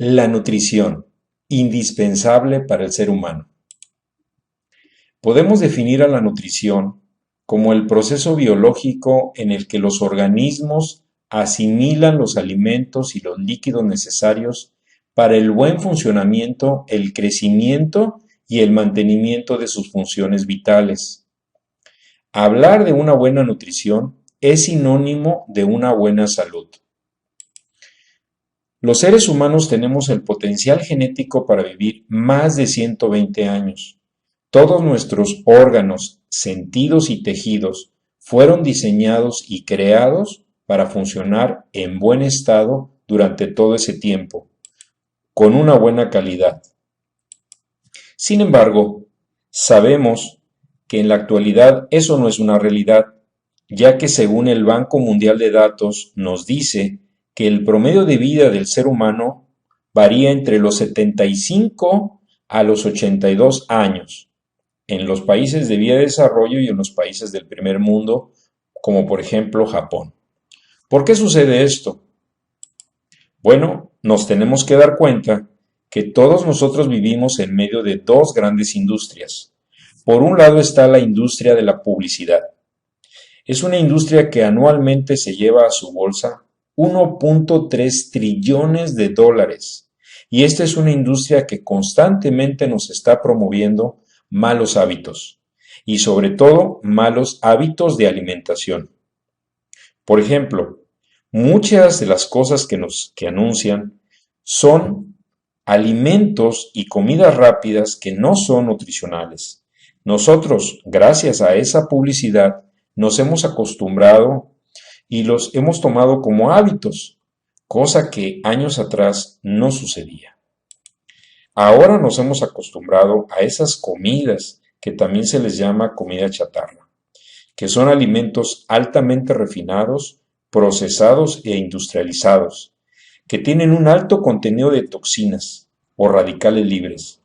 La nutrición, indispensable para el ser humano. Podemos definir a la nutrición como el proceso biológico en el que los organismos asimilan los alimentos y los líquidos necesarios para el buen funcionamiento, el crecimiento y el mantenimiento de sus funciones vitales. Hablar de una buena nutrición es sinónimo de una buena salud. Los seres humanos tenemos el potencial genético para vivir más de 120 años. Todos nuestros órganos, sentidos y tejidos fueron diseñados y creados para funcionar en buen estado durante todo ese tiempo, con una buena calidad. Sin embargo, sabemos que en la actualidad eso no es una realidad, ya que según el Banco Mundial de Datos nos dice que el promedio de vida del ser humano varía entre los 75 a los 82 años en los países de vía de desarrollo y en los países del primer mundo, como por ejemplo Japón. ¿Por qué sucede esto? Bueno, nos tenemos que dar cuenta que todos nosotros vivimos en medio de dos grandes industrias. Por un lado está la industria de la publicidad. Es una industria que anualmente se lleva a su bolsa 1.3 trillones de dólares. Y esta es una industria que constantemente nos está promoviendo malos hábitos y sobre todo malos hábitos de alimentación. Por ejemplo, muchas de las cosas que anuncian son alimentos y comidas rápidas que no son nutricionales. Nosotros, gracias a esa publicidad, nos hemos acostumbrado y los hemos tomado como hábitos, cosa que años atrás no sucedía. Ahora nos hemos acostumbrado a esas comidas que también se les llama comida chatarra, que son alimentos altamente refinados, procesados e industrializados, que tienen un alto contenido de toxinas o radicales libres.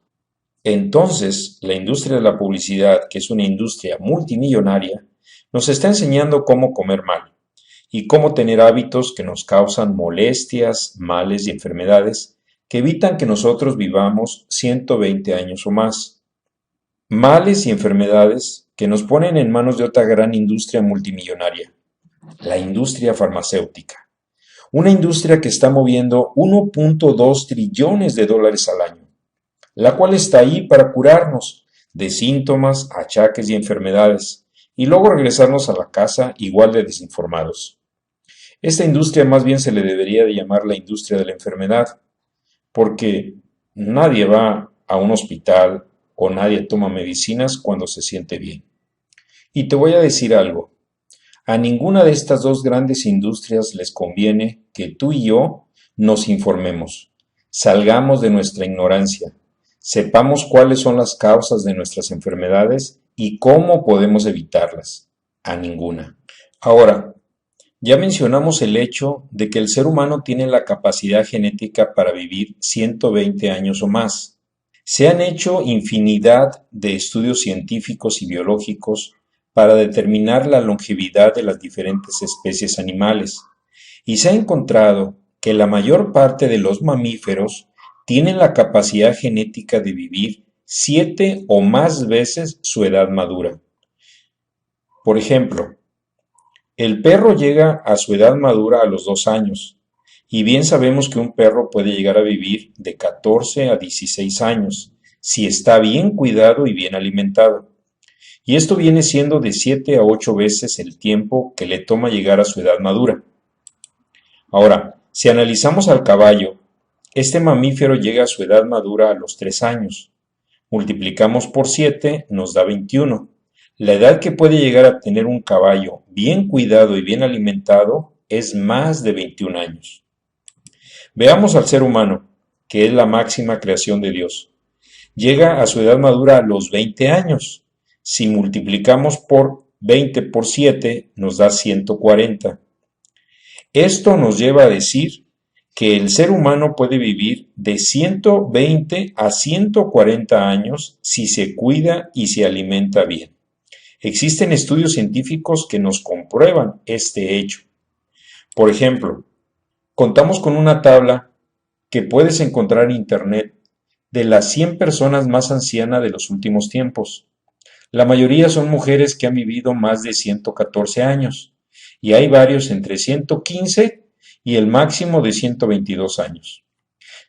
Entonces, la industria de la publicidad, que es una industria multimillonaria, nos está enseñando cómo comer mal y cómo tener hábitos que nos causan molestias, males y enfermedades que evitan que nosotros vivamos 120 años o más. Males y enfermedades que nos ponen en manos de otra gran industria multimillonaria, la industria farmacéutica. Una industria que está moviendo 1.2 trillones de dólares al año, la cual está ahí para curarnos de síntomas, achaques y enfermedades, y luego regresarnos a la casa igual de desinformados. Esta industria más bien se le debería de llamar la industria de la enfermedad, porque nadie va a un hospital o nadie toma medicinas cuando se siente bien. Y te voy a decir algo, a ninguna de estas dos grandes industrias les conviene que tú y yo nos informemos, salgamos de nuestra ignorancia, sepamos cuáles son las causas de nuestras enfermedades y cómo podemos evitarlas. A ninguna. Ahora, ya mencionamos el hecho de que el ser humano tiene la capacidad genética para vivir 120 años o más. Se han hecho infinidad de estudios científicos y biológicos para determinar la longevidad de las diferentes especies animales, y se ha encontrado que la mayor parte de los mamíferos tienen la capacidad genética de vivir 7 o más veces su edad madura. Por ejemplo, el perro llega a su edad madura a los 2 años, y bien sabemos que un perro puede llegar a vivir de 14 a 16 años, si está bien cuidado y bien alimentado. Y esto viene siendo de 7 a 8 veces el tiempo que le toma llegar a su edad madura. Ahora, si analizamos al caballo, este mamífero llega a su edad madura a los 3 años. Multiplicamos por 7 nos da 21. La edad que puede llegar a tener un caballo bien cuidado y bien alimentado es más de 21 años. Veamos al ser humano, que es la máxima creación de Dios. Llega a su edad madura a los 20 años. Si multiplicamos por 20 por 7 nos da 140. Esto nos lleva a decir que el ser humano puede vivir de 120 a 140 años si se cuida y se alimenta bien. Existen estudios científicos que nos comprueban este hecho. Por ejemplo, contamos con una tabla que puedes encontrar en Internet de las 100 personas más ancianas de los últimos tiempos. La mayoría son mujeres que han vivido más de 114 años, y hay varios entre 115 y el máximo de 122 años.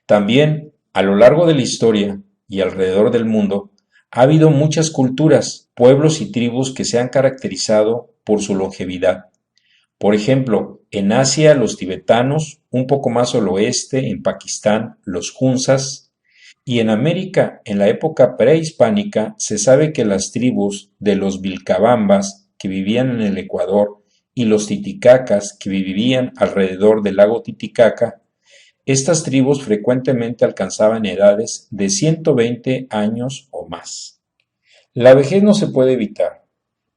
También, a lo largo de la historia y alrededor del mundo, ha habido muchas culturas, pueblos y tribus que se han caracterizado por su longevidad. Por ejemplo, en Asia los tibetanos, un poco más al oeste, en Pakistán, los hunzas, y en América, en la época prehispánica, se sabe que las tribus de los Vilcabambas, que vivían en el Ecuador, y los Titicacas, que vivían alrededor del lago Titicaca, estas tribus frecuentemente alcanzaban edades de 120 años o más. La vejez no se puede evitar,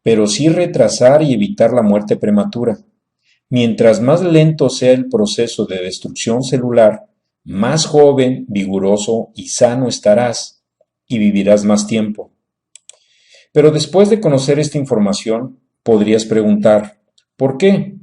pero sí retrasar y evitar la muerte prematura. Mientras más lento sea el proceso de destrucción celular, más joven, vigoroso y sano estarás y vivirás más tiempo. Pero después de conocer esta información, podrías preguntar, ¿por qué?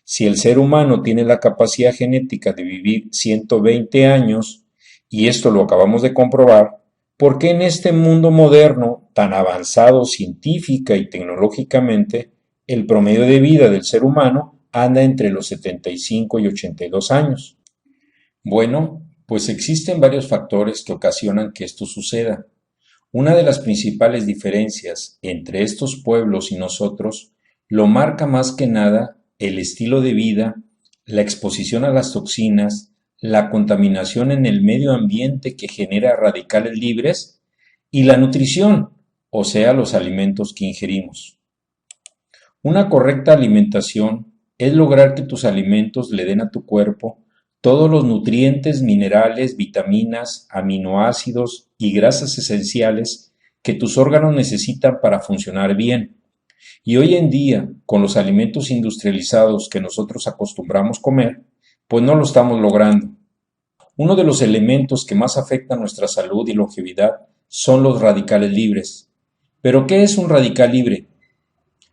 Si el ser humano tiene la capacidad genética de vivir 120 años, y esto lo acabamos de comprobar, ¿por qué en este mundo moderno, tan avanzado científica y tecnológicamente, el promedio de vida del ser humano anda entre los 75 y 82 años? Bueno, pues existen varios factores que ocasionan que esto suceda. Una de las principales diferencias entre estos pueblos y nosotros lo marca más que nada el estilo de vida, la exposición a las toxinas, la contaminación en el medio ambiente que genera radicales libres y la nutrición, o sea, los alimentos que ingerimos. Una correcta alimentación es lograr que tus alimentos le den a tu cuerpo todos los nutrientes, minerales, vitaminas, aminoácidos y grasas esenciales que tus órganos necesitan para funcionar bien. Y hoy en día, con los alimentos industrializados que nosotros acostumbramos comer, pues no lo estamos logrando. Uno de los elementos que más afecta nuestra salud y longevidad son los radicales libres. ¿Pero qué es un radical libre?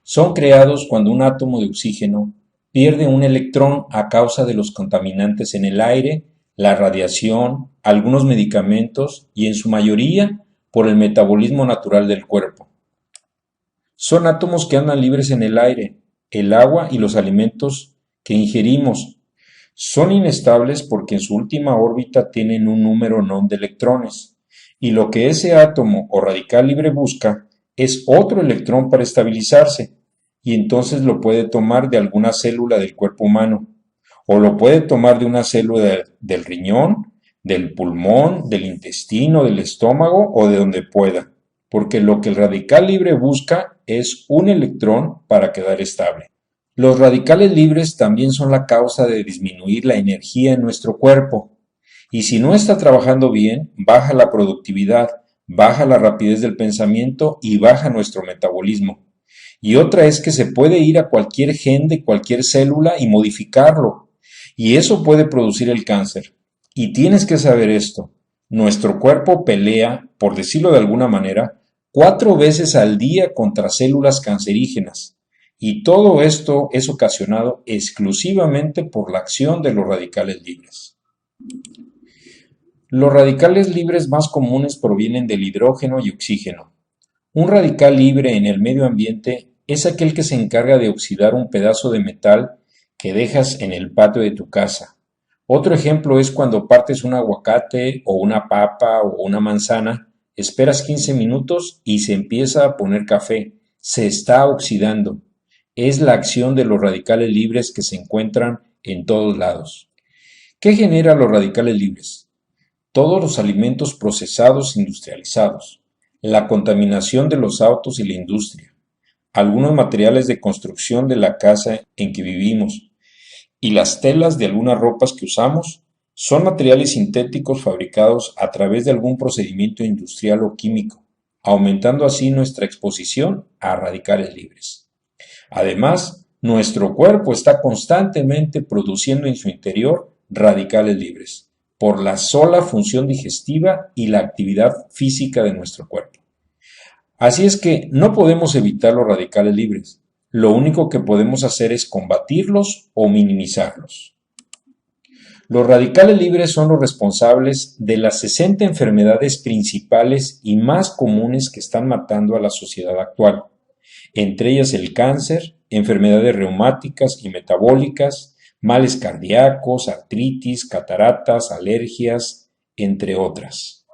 Son creados cuando un átomo de oxígeno pierde un electrón a causa de los contaminantes en el aire, la radiación, algunos medicamentos y en su mayoría por el metabolismo natural del cuerpo. Son átomos que andan libres en el aire, el agua y los alimentos que ingerimos. Son inestables porque en su última órbita tienen un número non de electrones, y lo que ese átomo o radical libre busca es otro electrón para estabilizarse, y entonces lo puede tomar de alguna célula del cuerpo humano, o lo puede tomar de una célula del riñón, del pulmón, del intestino, del estómago o de donde pueda, porque lo que el radical libre busca es un electrón para quedar estable. Los radicales libres también son la causa de disminuir la energía en nuestro cuerpo, y si no está trabajando bien, baja la productividad, baja la rapidez del pensamiento y baja nuestro metabolismo. Y otra es que se puede ir a cualquier gen de cualquier célula y modificarlo, y eso puede producir el cáncer. Y tienes que saber esto, nuestro cuerpo pelea, por decirlo de alguna manera, 4 veces al día contra células cancerígenas, y todo esto es ocasionado exclusivamente por la acción de los radicales libres. Los radicales libres más comunes provienen del hidrógeno y oxígeno. Un radical libre en el medio ambiente es aquel que se encarga de oxidar un pedazo de metal que dejas en el patio de tu casa. Otro ejemplo es cuando partes un aguacate o una papa o una manzana, esperas 15 minutos y se empieza a poner café, se está oxidando. Es la acción de los radicales libres que se encuentran en todos lados. ¿Qué genera los radicales libres? Todos los alimentos procesados industrializados, la contaminación de los autos y la industria, algunos materiales de construcción de la casa en que vivimos y las telas de algunas ropas que usamos son materiales sintéticos fabricados a través de algún procedimiento industrial o químico, aumentando así nuestra exposición a radicales libres. Además, nuestro cuerpo está constantemente produciendo en su interior radicales libres, por la sola función digestiva y la actividad física de nuestro cuerpo. Así es que no podemos evitar los radicales libres, lo único que podemos hacer es combatirlos o minimizarlos. Los radicales libres son los responsables de las 60 enfermedades principales y más comunes que están matando a la sociedad actual, entre ellas el cáncer, enfermedades reumáticas y metabólicas, males cardíacos, artritis, cataratas, alergias, entre otras.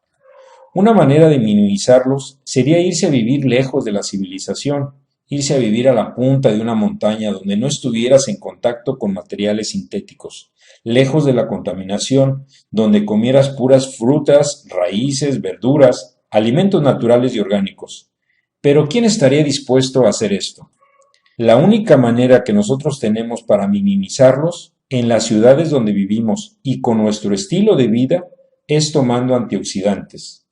Una manera de minimizarlos sería irse a vivir lejos de la civilización, irse a vivir a la punta de una montaña donde no estuvieras en contacto con materiales sintéticos, lejos de la contaminación, donde comieras puras frutas, raíces, verduras, alimentos naturales y orgánicos. Pero ¿quién estaría dispuesto a hacer esto? La única manera que nosotros tenemos para minimizarlos en las ciudades donde vivimos y con nuestro estilo de vida es tomando antioxidantes.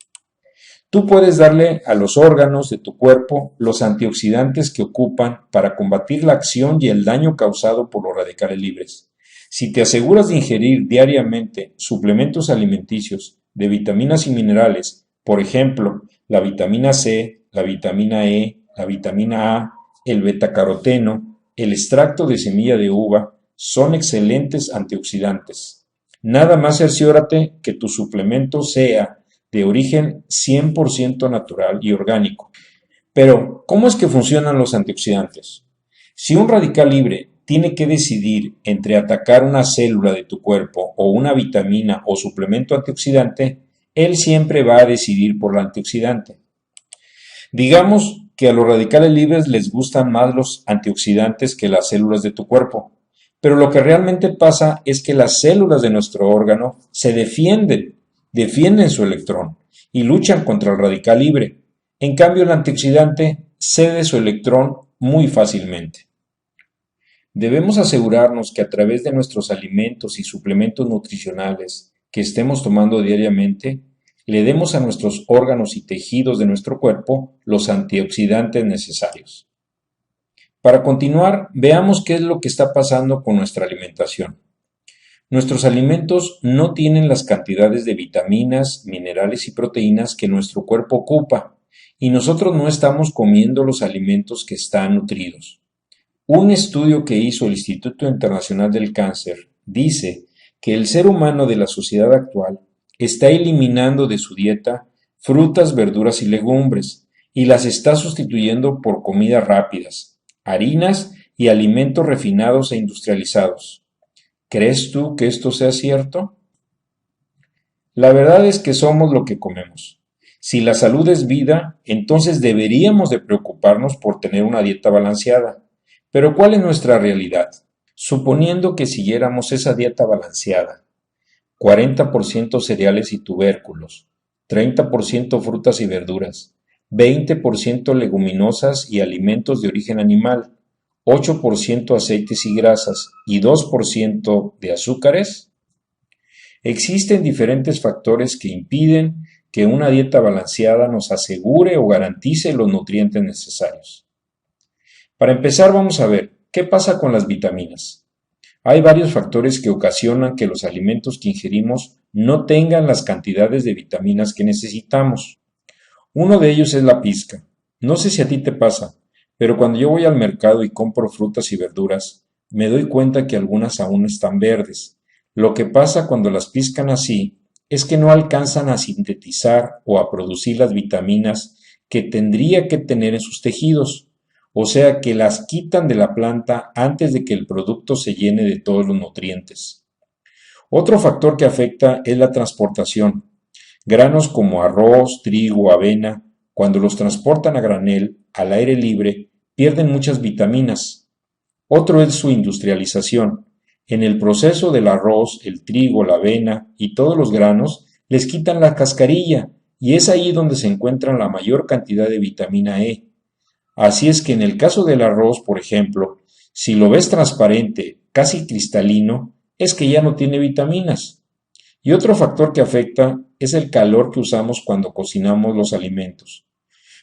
Tú puedes darle a los órganos de tu cuerpo los antioxidantes que ocupan para combatir la acción y el daño causado por los radicales libres. Si te aseguras de ingerir diariamente suplementos alimenticios de vitaminas y minerales, por ejemplo, la vitamina C, la vitamina E, la vitamina A, el betacaroteno, el extracto de semilla de uva, son excelentes antioxidantes. Nada más cerciórate que tu suplemento sea de origen 100% natural y orgánico. Pero, ¿cómo es que funcionan los antioxidantes? Si un radical libre tiene que decidir entre atacar una célula de tu cuerpo o una vitamina o suplemento antioxidante, él siempre va a decidir por la antioxidante. Digamos que a los radicales libres les gustan más los antioxidantes que las células de tu cuerpo, pero lo que realmente pasa es que las células de nuestro órgano se defienden su electrón y luchan contra el radical libre. En cambio, el antioxidante cede su electrón muy fácilmente. Debemos asegurarnos que a través de nuestros alimentos y suplementos nutricionales que estemos tomando diariamente, le demos a nuestros órganos y tejidos de nuestro cuerpo los antioxidantes necesarios. Para continuar, veamos qué es lo que está pasando con nuestra alimentación. Nuestros alimentos no tienen las cantidades de vitaminas, minerales y proteínas que nuestro cuerpo ocupa, y nosotros no estamos comiendo los alimentos que están nutridos. Un estudio que hizo el Instituto Internacional del Cáncer dice que el ser humano de la sociedad actual está eliminando de su dieta frutas, verduras y legumbres, y las está sustituyendo por comidas rápidas, harinas y alimentos refinados e industrializados. ¿Crees tú que esto sea cierto? La verdad es que somos lo que comemos. Si la salud es vida, entonces deberíamos de preocuparnos por tener una dieta balanceada. Pero ¿cuál es nuestra realidad? Suponiendo que siguiéramos esa dieta balanceada, 40% cereales y tubérculos, 30% frutas y verduras, 20% leguminosas y alimentos de origen animal, 8% aceites y grasas y 2% de azúcares. Existen diferentes factores que impiden que una dieta balanceada nos asegure o garantice los nutrientes necesarios. Para empezar, vamos a ver qué pasa con las vitaminas. Hay varios factores que ocasionan que los alimentos que ingerimos no tengan las cantidades de vitaminas que necesitamos. Uno de ellos es la pizca. No sé si a ti te pasa, pero cuando yo voy al mercado y compro frutas y verduras, me doy cuenta que algunas aún están verdes. Lo que pasa cuando las pizcan así es que no alcanzan a sintetizar o a producir las vitaminas que tendría que tener en sus tejidos, o sea que las quitan de la planta antes de que el producto se llene de todos los nutrientes. Otro factor que afecta es la transportación. Granos como arroz, trigo, avena, cuando los transportan a granel, al aire libre, pierden muchas vitaminas. Otro es su industrialización. En el proceso del arroz, el trigo, la avena y todos los granos, les quitan la cascarilla y es ahí donde se encuentra la mayor cantidad de vitamina E. Así es que en el caso del arroz, por ejemplo, si lo ves transparente, casi cristalino, es que ya no tiene vitaminas. Y otro factor que afecta es el calor que usamos cuando cocinamos los alimentos.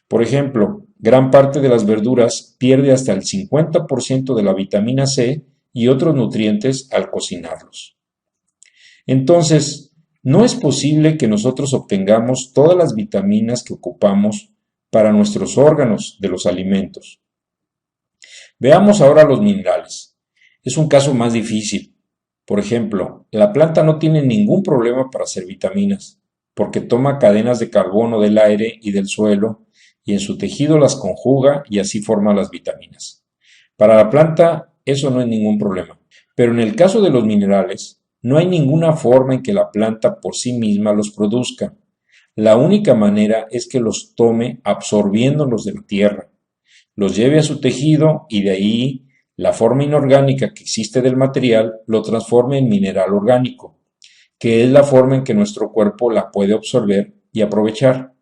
Por ejemplo, gran parte de las verduras pierde hasta el 50% de la vitamina C y otros nutrientes al cocinarlos. Entonces, no es posible que nosotros obtengamos todas las vitaminas que ocupamos para nuestros órganos de los alimentos. Veamos ahora los minerales. Es un caso más difícil, Por ejemplo, la planta no tiene ningún problema para hacer vitaminas, porque toma cadenas de carbono del aire y del suelo y en su tejido las conjuga y así forma las vitaminas. Para la planta eso no es ningún problema, pero en el caso de los minerales, no hay ninguna forma en que la planta por sí misma los produzca. La única manera es que los tome absorbiéndolos de la tierra, los lleve a su tejido y de ahí la forma inorgánica que existe del material lo transforme en mineral orgánico, que es la forma en que nuestro cuerpo la puede absorber y aprovechar.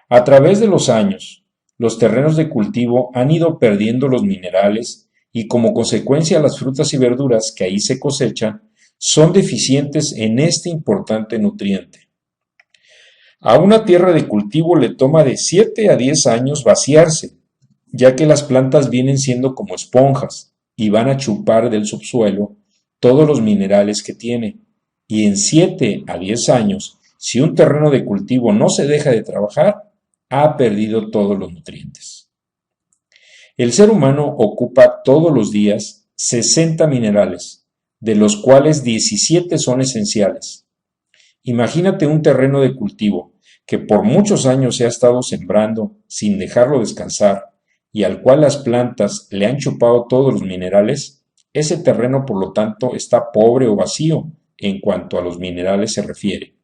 A través de los años, los terrenos de cultivo han ido perdiendo los minerales y como consecuencia las frutas y verduras que ahí se cosechan son deficientes en este importante nutriente. A una tierra de cultivo le toma de 7 a 10 años vaciarse, ya que las plantas vienen siendo como esponjas y van a chupar del subsuelo todos los minerales que tiene. Y en 7 a 10 años, si un terreno de cultivo no se deja de trabajar, ha perdido todos los nutrientes. El ser humano ocupa todos los días 60 minerales, de los cuales 17 son esenciales. Imagínate un terreno de cultivo que por muchos años se ha estado sembrando sin dejarlo descansar y al cual las plantas le han chupado todos los minerales, ese terreno por lo tanto está pobre o vacío en cuanto a los minerales se refiere.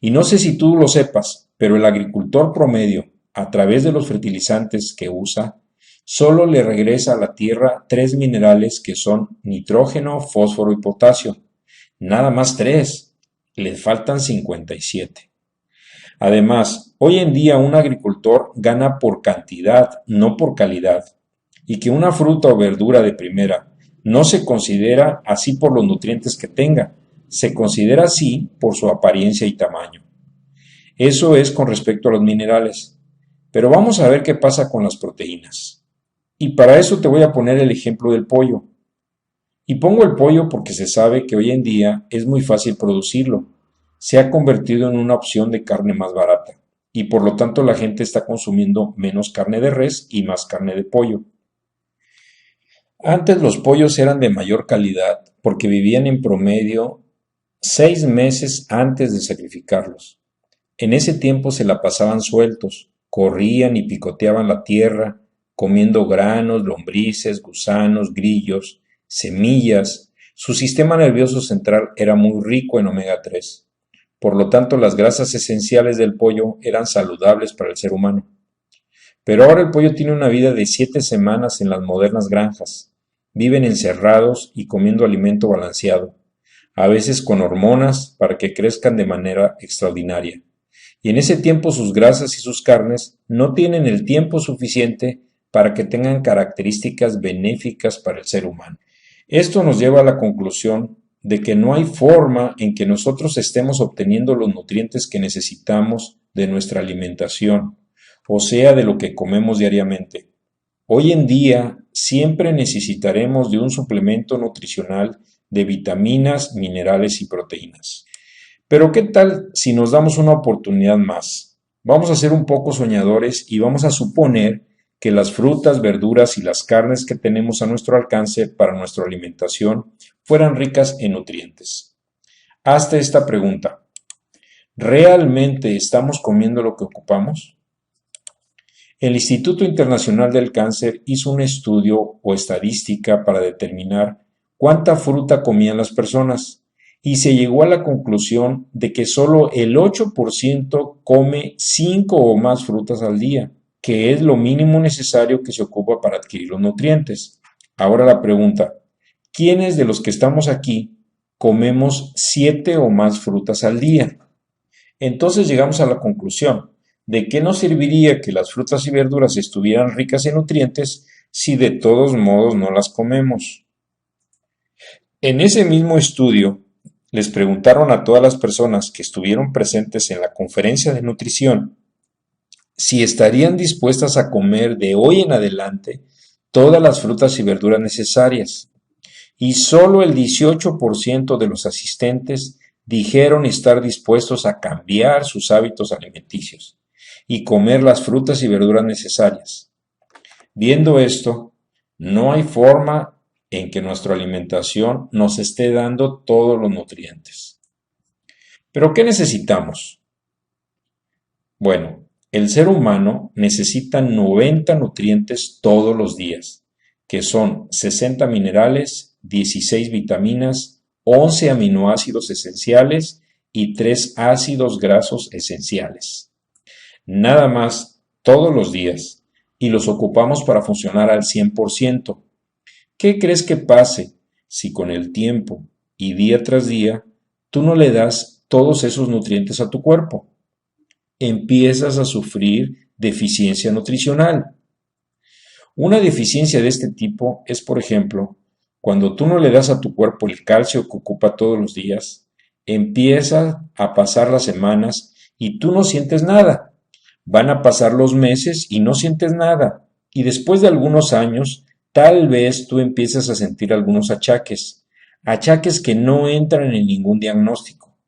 Y no sé si tú lo sepas, pero el agricultor promedio, a través de los fertilizantes que usa, solo le regresa a la tierra 3 minerales que son nitrógeno, fósforo y potasio. Nada más 3, le faltan 57. Además, hoy en día un agricultor gana por cantidad, no por calidad, y que una fruta o verdura de primera no se considera así por los nutrientes que tenga, se considera así por su apariencia y tamaño. Eso es con respecto a los minerales. Pero vamos a ver qué pasa con las proteínas. Y para eso te voy a poner el ejemplo del pollo. Y pongo el pollo porque se sabe que hoy en día es muy fácil producirlo. Se ha convertido en una opción de carne más barata y por lo tanto la gente está consumiendo menos carne de res y más carne de pollo. Antes los pollos eran de mayor calidad porque vivían en promedio 6 meses antes de sacrificarlos. En ese tiempo se la pasaban sueltos, corrían y picoteaban la tierra, comiendo granos, lombrices, gusanos, grillos, semillas. Su sistema nervioso central era muy rico en omega 3. Por lo tanto, las grasas esenciales del pollo eran saludables para el ser humano. Pero ahora el pollo tiene una vida de 7 semanas en las modernas granjas. Viven encerrados y comiendo alimento balanceado, a veces con hormonas para que crezcan de manera extraordinaria. Y en ese tiempo sus grasas y sus carnes no tienen el tiempo suficiente para que tengan características benéficas para el ser humano. Esto nos lleva a la conclusión de que no hay forma en que nosotros estemos obteniendo los nutrientes que necesitamos de nuestra alimentación, o sea, de lo que comemos diariamente. Hoy en día siempre necesitaremos de un suplemento nutricional de vitaminas, minerales y proteínas. Pero ¿qué tal si nos damos una oportunidad más? Vamos a ser un poco soñadores y vamos a suponer que las frutas, verduras y las carnes que tenemos a nuestro alcance para nuestra alimentación fueran ricas en nutrientes. Hazte esta pregunta: ¿realmente estamos comiendo lo que ocupamos? El Instituto Internacional del Cáncer hizo un estudio o estadística para determinar cuánta fruta comían las personas y se llegó a la conclusión de que solo el 8% come 5 o más frutas al día, que es lo mínimo necesario que se ocupa para adquirir los nutrientes. Ahora la pregunta: ¿quiénes de los que estamos aquí comemos 7 o más frutas al día? Entonces llegamos a la conclusión de que no serviría que las frutas y verduras estuvieran ricas en nutrientes si de todos modos no las comemos. En ese mismo estudio, les preguntaron a todas las personas que estuvieron presentes en la conferencia de nutrición si estarían dispuestas a comer de hoy en adelante todas las frutas y verduras necesarias. Y solo el 18% de los asistentes dijeron estar dispuestos a cambiar sus hábitos alimenticios y comer las frutas y verduras necesarias. Viendo esto, no hay forma en que nuestra alimentación nos esté dando todos los nutrientes. ¿Pero qué necesitamos? Bueno, el ser humano necesita 90 nutrientes todos los días, que son 60 minerales, 16 vitaminas, 11 aminoácidos esenciales y 3 ácidos grasos esenciales. Nada más todos los días, y los ocupamos para funcionar al 100%. ¿Qué crees que pase si con el tiempo y día tras día tú no le das todos esos nutrientes a tu cuerpo? Empiezas a sufrir deficiencia nutricional. Una deficiencia de este tipo es, por ejemplo, cuando tú no le das a tu cuerpo el calcio que ocupa todos los días, empieza a pasar las semanas y tú no sientes nada. Van a pasar los meses y no sientes nada. Y después de algunos años, tal vez tú empieces a sentir algunos achaques. Achaques que no entran en ningún diagnóstico.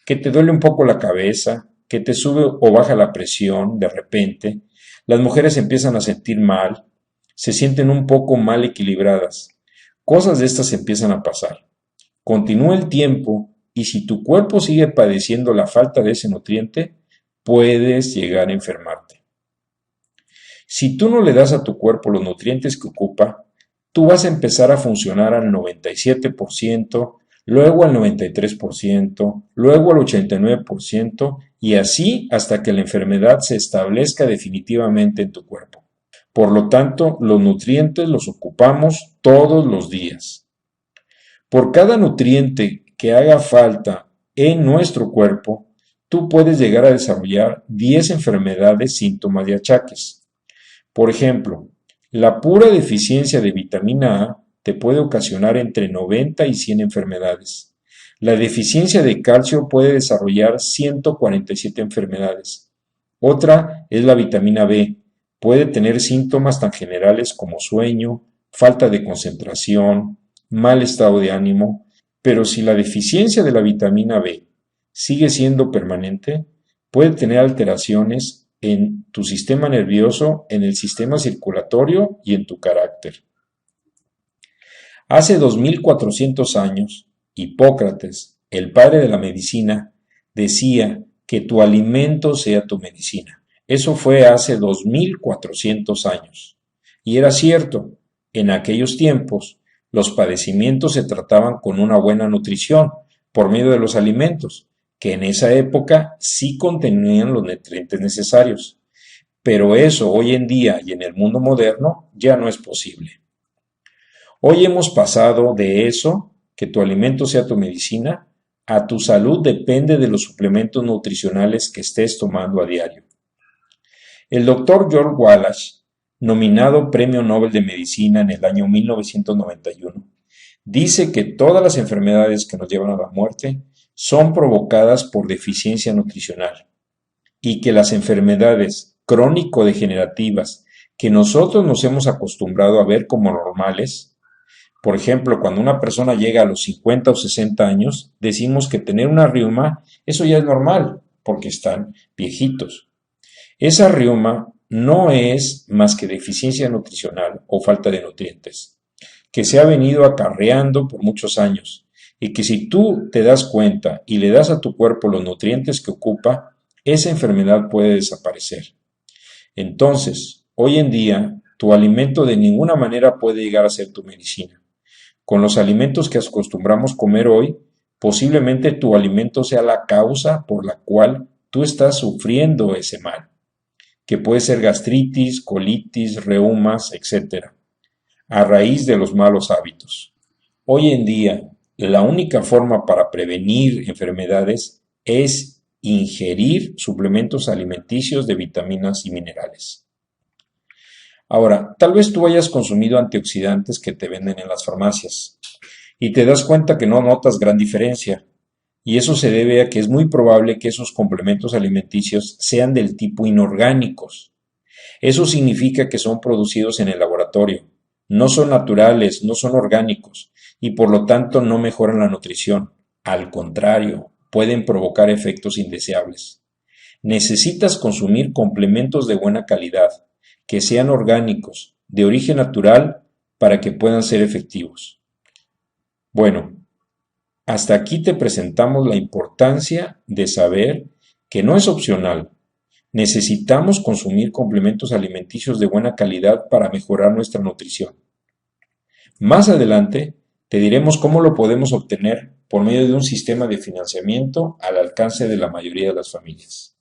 Que te duele un poco la cabeza, que te sube o baja la presión de repente. Las mujeres empiezan a sentir mal, se sienten un poco mal equilibradas. Cosas de estas empiezan a pasar. Continúa el tiempo y si tu cuerpo sigue padeciendo la falta de ese nutriente, puedes llegar a enfermarte. Si tú no le das a tu cuerpo los nutrientes que ocupa, tú vas a empezar a funcionar al 97%, luego al 93%, luego al 89% y así hasta que la enfermedad se establezca definitivamente en tu cuerpo. Por lo tanto, los nutrientes los ocupamos todos los días. Por cada nutriente que haga falta en nuestro cuerpo, tú puedes llegar a desarrollar 10 enfermedades, síntomas y achaques. Por ejemplo, la pura deficiencia de vitamina A te puede ocasionar entre 90 y 100 enfermedades. La deficiencia de calcio puede desarrollar 147 enfermedades. Otra es la vitamina B. Puede tener síntomas tan generales como sueño, falta de concentración, mal estado de ánimo, pero si la deficiencia de la vitamina B sigue siendo permanente, puede tener alteraciones en tu sistema nervioso, en el sistema circulatorio y en tu carácter. Hace 2400 años, Hipócrates, el padre de la medicina, decía que tu alimento sea tu medicina. Eso fue hace 2400 años. Y era cierto, en aquellos tiempos los padecimientos se trataban con una buena nutrición por medio de los alimentos, que en esa época sí contenían los nutrientes necesarios. Pero eso hoy en día y en el mundo moderno ya no es posible. Hoy hemos pasado de eso, que tu alimento sea tu medicina, a tu salud depende de los suplementos nutricionales que estés tomando a diario. El doctor George Wallace, nominado Premio Nobel de Medicina en el año 1991, dice que todas las enfermedades que nos llevan a la muerte son provocadas por deficiencia nutricional y que las enfermedades crónico-degenerativas que nosotros nos hemos acostumbrado a ver como normales, por ejemplo, cuando una persona llega a los 50 o 60 años, decimos que tener una riuma, eso ya es normal, porque están viejitos. Esa riuma no es más que deficiencia nutricional o falta de nutrientes, que se ha venido acarreando por muchos años, y que si tú te das cuenta y le das a tu cuerpo los nutrientes que ocupa, esa enfermedad puede desaparecer. Entonces, hoy en día, tu alimento de ninguna manera puede llegar a ser tu medicina. Con los alimentos que acostumbramos comer hoy, posiblemente tu alimento sea la causa por la cual tú estás sufriendo ese mal, que puede ser gastritis, colitis, reumas, etc., a raíz de los malos hábitos. Hoy en día, la única forma para prevenir enfermedades es ingerir suplementos alimenticios de vitaminas y minerales. Ahora, tal vez tú hayas consumido antioxidantes que te venden en las farmacias y te das cuenta que no notas gran diferencia, y eso se debe a que es muy probable que esos complementos alimenticios sean del tipo inorgánicos. Eso significa que son producidos en el laboratorio, no son naturales, no son orgánicos, y por lo tanto no mejoran la nutrición. Al contrario, pueden provocar efectos indeseables. Necesitas consumir complementos de buena calidad, que sean orgánicos, de origen natural, para que puedan ser efectivos. Bueno, hasta aquí te presentamos la importancia de saber que no es opcional. Necesitamos consumir complementos alimenticios de buena calidad para mejorar nuestra nutrición. Más adelante te diremos cómo lo podemos obtener por medio de un sistema de financiamiento al alcance de la mayoría de las familias.